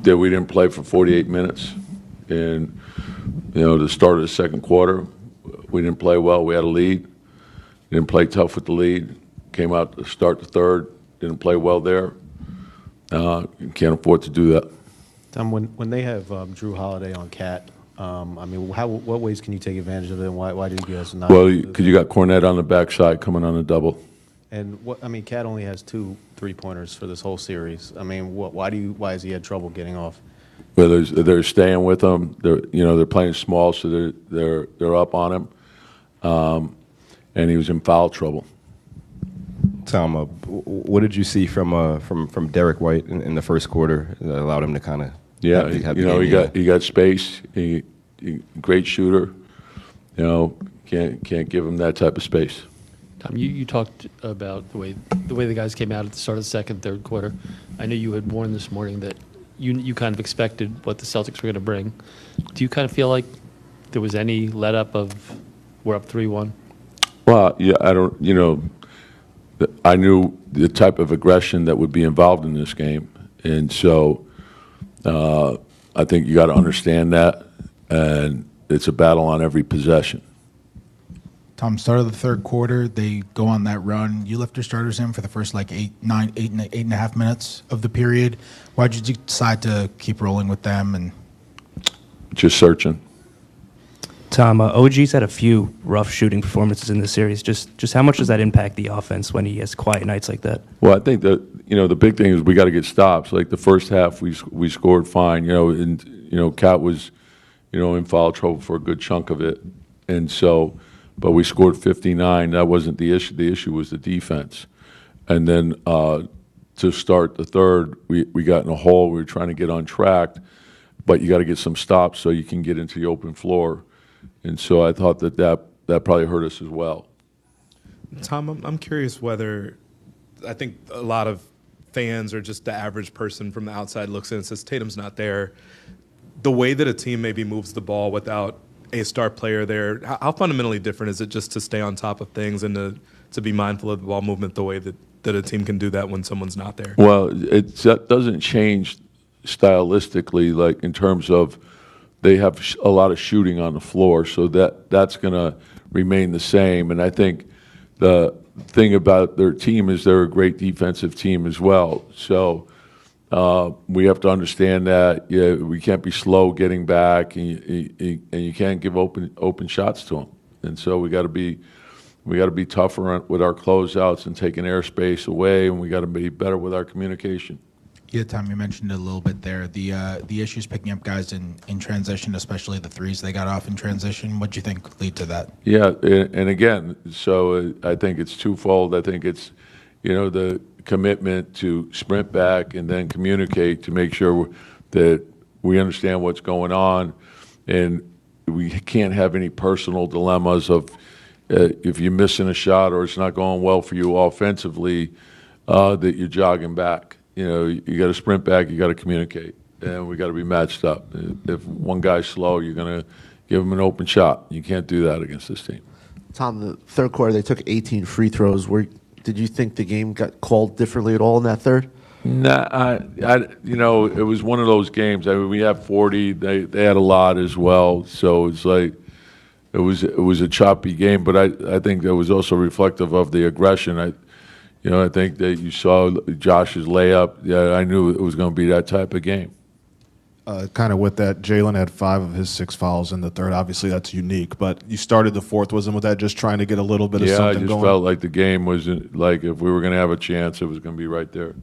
that we didn't play for 48 minutes. And, the start of the second quarter, we didn't play well. We had a lead. Didn't play tough with the lead. Came out to start the third. Didn't play well there. You can't afford to do that. Tom, when they have Drew Holiday on Cat, what ways can you take advantage of it, and why did you guys not? Well, because you got Cornette on the backside coming on a double. And Cat only has 2 3-pointers for this whole series. Why has he had trouble getting off? Well, they're staying with him. They're playing small, so they're up on him. And he was in foul trouble. Tom, what did you see from Derek White in the first quarter that allowed him to kind of? Yeah, he got space. He great shooter. Can't give him that type of space. Tom, you talked about the way the guys came out at the start of the second, third quarter. I know you had warned this morning that you kind of expected what the Celtics were going to bring. Do you kind of feel like there was any let up of we're up 3-1? Well, yeah, I don't. I knew the type of aggression that would be involved in this game, and so I think you got to understand that, and it's a battle on every possession. Tom, start of the third quarter, they go on that run. You left your starters in for the first eight and a half minutes of the period. Why did you decide to keep rolling with them? And just searching. Tom, OG's had a few rough shooting performances in this series. Just how much does that impact the offense when he has quiet nights like that? Well, I think that the big thing is we got to get stops. Like the first half, we scored fine. And Cat was in foul trouble for a good chunk of it, and so. But we scored 59. That wasn't the issue. The issue was the defense. And then to start the third, we got in a hole. We were trying to get on track, but you got to get some stops so you can get into the open floor. And so I thought that probably hurt us as well. Tom, I'm curious whether I think a lot of fans or just the average person from the outside looks in and says Tatum's not there. The way that a team maybe moves the ball without a star player there, how fundamentally different is it just to stay on top of things and to be mindful of the ball movement the way that a team can do that when someone's not there? Well, that doesn't change stylistically, like in terms of they have a lot of shooting on the floor, so that's going to remain the same. And I think the thing about their team is they're a great defensive team as well. So we have to understand that we can't be slow getting back, and you can't give open shots to them. And so we got to be tougher with our closeouts and taking airspace away, and we got to be better with our communication. Yeah, Tom, you mentioned it a little bit there. The issues picking up guys in transition, especially the threes they got off in transition. What do you think lead to that? Yeah, and again, so I think it's twofold. I think it's the commitment to sprint back and then communicate to make sure that we understand what's going on, and we can't have any personal dilemmas of if you're missing a shot or it's not going well for you offensively, that you're jogging back. You got to sprint back, you got to communicate, and we got to be matched up. If one guy's slow, you're going to give him an open shot. You can't do that against this team. Tom, the third quarter, they took 18 free throws. Did you think the game got called differently at all in that third? Nah, it was one of those games. I mean, we had 40. They had a lot as well. So it's like it was a choppy game. But I think that was also reflective of the aggression. I think that you saw Josh's layup. Yeah, I knew it was going to be that type of game. Kind of with that, Jalen had 5 of his 6 fouls in the third. Obviously, that's unique. But you started the fourth. Wasn't with that just trying to get a little bit of something going? Yeah, I just felt like the game was like if we were going to have a chance, it was going to be right there.